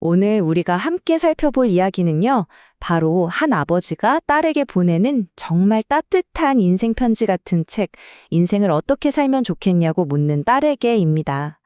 오늘 우리가 함께 살펴볼 이야기는요, 바로 한 아버지가 딸에게 보내는 정말 따뜻한 인생 편지 같은 책, 인생을 어떻게 살면 좋겠냐고 묻는 딸에게입니다.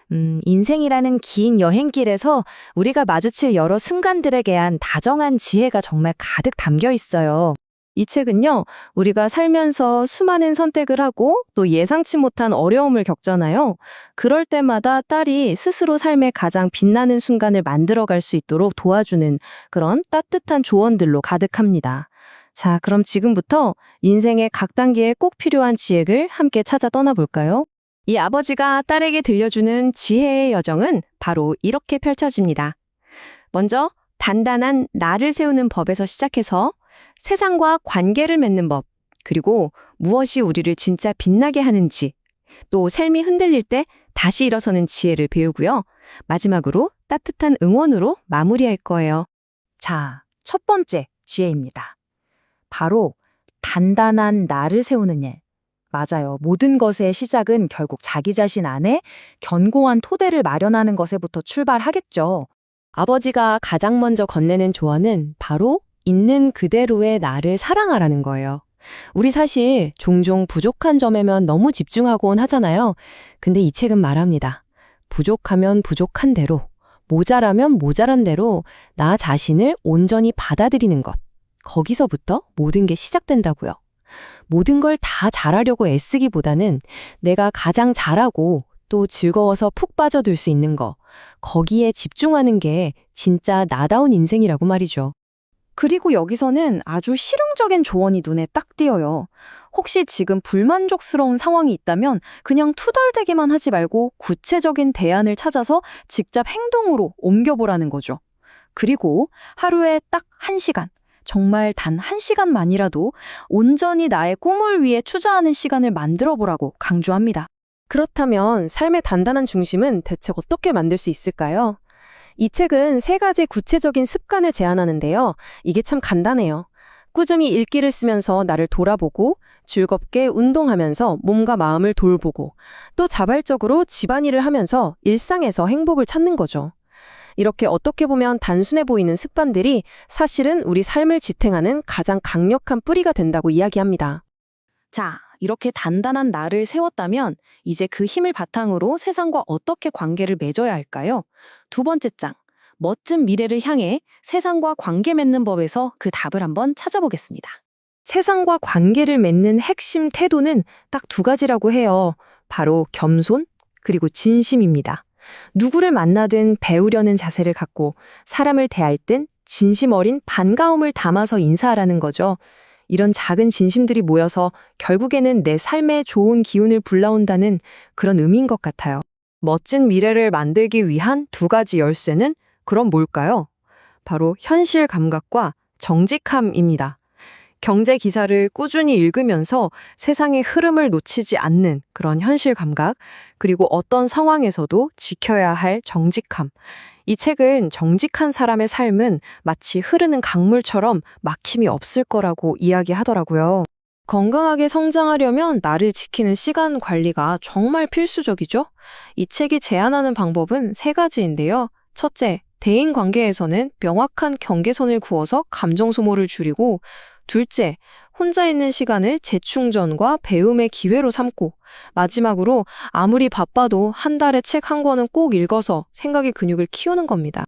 인생이라는 긴 여행길에서 우리가 마주칠 여러 순간들에 대한 다정한 지혜가 정말 가득 담겨 있어요. 이 책은요, 우리가 살면서 수많은 선택을 하고 또 예상치 못한 어려움을 겪잖아요. 그럴 때마다 딸이 스스로 삶의 가장 빛나는 순간을 만들어갈 수 있도록 도와주는 그런 따뜻한 조언들로 가득합니다. 자, 그럼 지금부터 인생의 각 단계에 꼭 필요한 지혜를 함께 찾아 떠나볼까요? 이 아버지가 딸에게 들려주는 지혜의 여정은 바로 이렇게 펼쳐집니다. 먼저 단단한 나를 세우는 법에서 시작해서 세상과 관계를 맺는 법, 그리고 무엇이 우리를 진짜 빛나게 하는지, 또 삶이 흔들릴 때 다시 일어서는 지혜를 배우고요. 마지막으로 따뜻한 응원으로 마무리할 거예요. 자, 첫 번째 지혜입니다. 바로 단단한 나를 세우는 일. 맞아요. 모든 것의 시작은 결국 자기 자신 안에 견고한 토대를 마련하는 것에부터 출발하겠죠. 아버지가 가장 먼저 건네는 조언은 바로 있는 그대로의 나를 사랑하라는 거예요. 우리 사실 종종 부족한 점에만 너무 집중하곤 하잖아요. 근데 이 책은 말합니다. 부족하면 부족한 대로, 모자라면 모자란 대로 나 자신을 온전히 받아들이는 것. 거기서부터 모든 게 시작된다고요. 모든 걸 다 잘하려고 애쓰기보다는 내가 가장 잘하고 또 즐거워서 푹 빠져들 수 있는 거, 거기에 집중하는 게 진짜 나다운 인생이라고 말이죠. 그리고 여기서는 아주 실용적인 조언이 눈에 딱 띄어요. 혹시 지금 불만족스러운 상황이 있다면 그냥 투덜대기만 하지 말고 구체적인 대안을 찾아서 직접 행동으로 옮겨보라는 거죠. 그리고 하루에 딱 1시간, 정말 단 1시간만이라도 온전히 나의 꿈을 위해 투자하는 시간을 만들어 보라고 강조합니다. 그렇다면 삶의 단단한 중심은 대체 어떻게 만들 수 있을까요? 이 책은 3가지 구체적인 습관을 제안하는데요. 이게 참 간단해요. 꾸준히 읽기를 쓰면서 나를 돌아보고 즐겁게 운동하면서 몸과 마음을 돌보고 또 자발적으로 집안일을 하면서 일상에서 행복을 찾는 거죠. 이렇게 어떻게 보면 단순해 보이는 습관들이 사실은 우리 삶을 지탱하는 가장 강력한 뿌리가 된다고 이야기합니다. 자, 이렇게 단단한 나를 세웠다면 이제 그 힘을 바탕으로 세상과 어떻게 관계를 맺어야 할까요? 두 번째 장, 멋진 미래를 향해 세상과 관계 맺는 법에서 그 답을 한번 찾아보겠습니다. 세상과 관계를 맺는 핵심 태도는 딱 2가지라고 해요. 바로 겸손, 그리고 진심입니다. 누구를 만나든 배우려는 자세를 갖고 사람을 대할 땐 진심 어린 반가움을 담아서 인사하라는 거죠. 이런 작은 진심들이 모여서 결국에는 내 삶에 좋은 기운을 불러온다는 그런 의미인 것 같아요. 멋진 미래를 만들기 위한 2가지 열쇠는 그럼 뭘까요? 바로 현실 감각과 정직함입니다. 경제 기사를 꾸준히 읽으면서 세상의 흐름을 놓치지 않는 그런 현실 감각, 그리고 어떤 상황에서도 지켜야 할 정직함. 이 책은 정직한 사람의 삶은 마치 흐르는 강물처럼 막힘이 없을 거라고 이야기하더라고요. 건강하게 성장하려면 나를 지키는 시간 관리가 정말 필수적이죠. 이 책이 제안하는 방법은 3가지인데요. 첫째, 대인 관계에서는 명확한 경계선을 그어서 감정 소모를 줄이고, 둘째, 혼자 있는 시간을 재충전과 배움의 기회로 삼고, 마지막으로 아무리 바빠도 한 달에 책 1권은 꼭 읽어서 생각의 근육을 키우는 겁니다.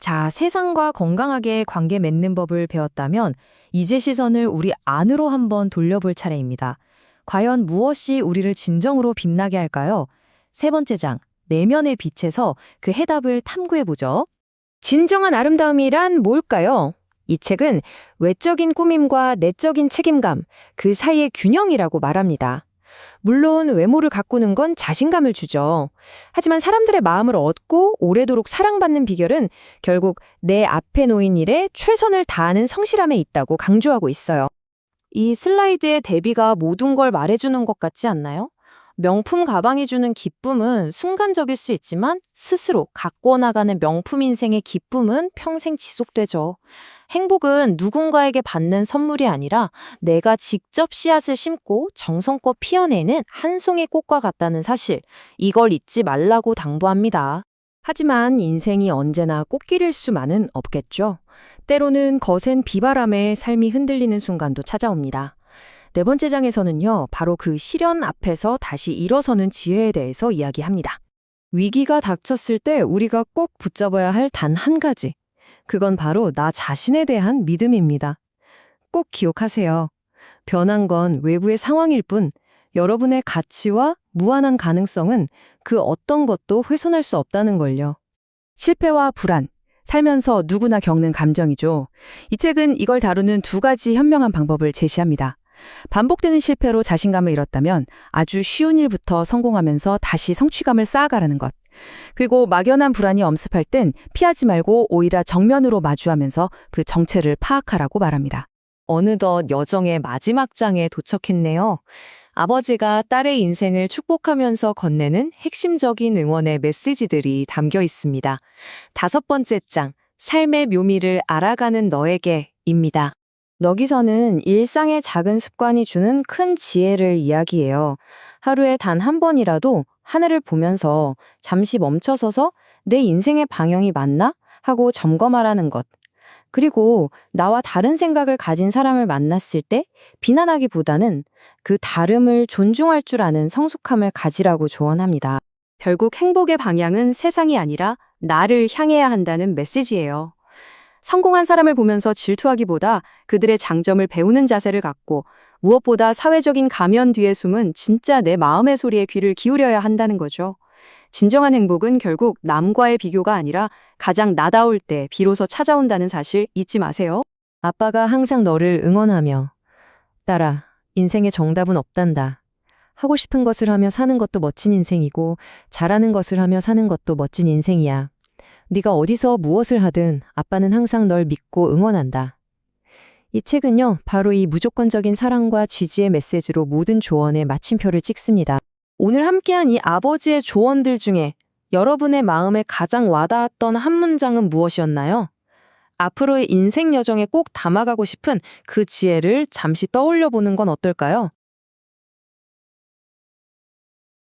자, 세상과 건강하게 관계 맺는 법을 배웠다면 이제 시선을 우리 안으로 한번 돌려볼 차례입니다. 과연 무엇이 우리를 진정으로 빛나게 할까요? 3번째 장, 내면의 빛에서 그 해답을 탐구해보죠. 진정한 아름다움이란 뭘까요? 이 책은 외적인 꾸밈과 내적인 책임감, 그 사이의 균형이라고 말합니다. 물론 외모를 가꾸는 건 자신감을 주죠. 하지만 사람들의 마음을 얻고 오래도록 사랑받는 비결은 결국 내 앞에 놓인 일에 최선을 다하는 성실함에 있다고 강조하고 있어요. 이 슬라이드의 대비가 모든 걸 말해주는 것 같지 않나요? 명품 가방이 주는 기쁨은 순간적일 수 있지만 스스로 가꿔 나가는 명품 인생의 기쁨은 평생 지속되죠. 행복은 누군가에게 받는 선물이 아니라 내가 직접 씨앗을 심고 정성껏 피워내는 한 송이 꽃과 같다는 사실, 이걸 잊지 말라고 당부합니다. 하지만 인생이 언제나 꽃길일 수만은 없겠죠. 때로는 거센 비바람에 삶이 흔들리는 순간도 찾아옵니다. 네 번째 장에서는요, 바로 그 시련 앞에서 다시 일어서는 지혜에 대해서 이야기합니다. 위기가 닥쳤을 때 우리가 꼭 붙잡아야 할 단 한 가지. 그건 바로 나 자신에 대한 믿음입니다. 꼭 기억하세요. 변한 건 외부의 상황일 뿐, 여러분의 가치와 무한한 가능성은 그 어떤 것도 훼손할 수 없다는 걸요. 실패와 불안, 살면서 누구나 겪는 감정이죠. 이 책은 이걸 다루는 두 가지 현명한 방법을 제시합니다. 반복되는 실패로 자신감을 잃었다면 아주 쉬운 일부터 성공하면서 다시 성취감을 쌓아가라는 것. 그리고 막연한 불안이 엄습할 땐 피하지 말고 오히려 정면으로 마주하면서 그 정체를 파악하라고 말합니다. 어느덧 여정의 마지막 장에 도착했네요. 아버지가 딸의 인생을 축복하면서 건네는 핵심적인 응원의 메시지들이 담겨 있습니다. 다섯 번째 장, 삶의 묘미를 알아가는 너에게입니다. 여기서는 일상의 작은 습관이 주는 큰 지혜를 이야기해요. 하루에 단 한 번이라도 하늘을 보면서 잠시 멈춰서서 내 인생의 방향이 맞나? 하고 점검하라는 것. 그리고 나와 다른 생각을 가진 사람을 만났을 때 비난하기보다는 그 다름을 존중할 줄 아는 성숙함을 가지라고 조언합니다. 결국 행복의 방향은 세상이 아니라 나를 향해야 한다는 메시지예요. 성공한 사람을 보면서 질투하기보다 그들의 장점을 배우는 자세를 갖고 무엇보다 사회적인 가면 뒤에 숨은 진짜 내 마음의 소리에 귀를 기울여야 한다는 거죠. 진정한 행복은 결국 남과의 비교가 아니라 가장 나다울 때 비로소 찾아온다는 사실 잊지 마세요. 아빠가 항상 너를 응원하며 딸아, 인생의 정답은 없단다. 하고 싶은 것을 하며 사는 것도 멋진 인생이고 잘하는 것을 하며 사는 것도 멋진 인생이야. 네가 어디서 무엇을 하든 아빠는 항상 널 믿고 응원한다. 이 책은요, 바로 이 무조건적인 사랑과 지지의 메시지로 모든 조언에 마침표를 찍습니다. 오늘 함께한 이 아버지의 조언들 중에 여러분의 마음에 가장 와닿았던 한 문장은 무엇이었나요? 앞으로의 인생 여정에 꼭 담아가고 싶은 그 지혜를 잠시 떠올려 보는 건 어떨까요?